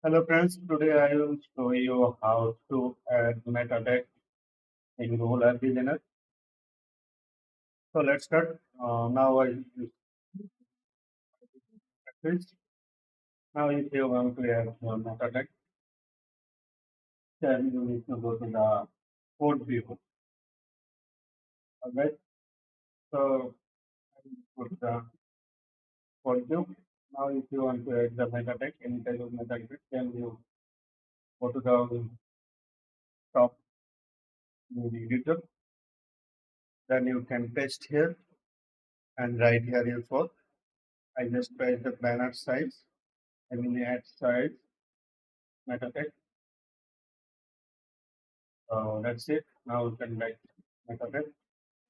Hello friends, today I will show you how to add meta text in Google Ads Designer. So let's start. Now I use text. Now if you want to add meta text, then you need to go to the code view. Alright, so I will put the code view. Now if you want to add the meta text, any type of meta text, then you go to the top movie editor. Then you can paste here and write here info. I just press the banner size and in the add size meta text. That's it. Now you can make a bit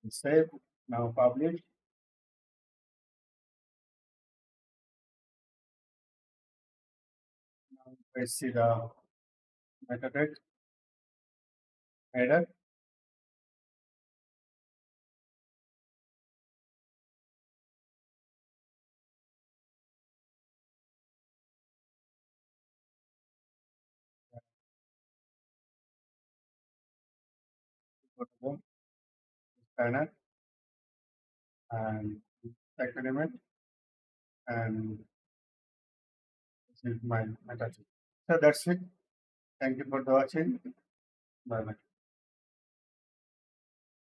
and save. Now publish. Now I see the meta text header. Go to the banner and second image and this is my meta text. So that's it. Thank you for watching. Bye bye.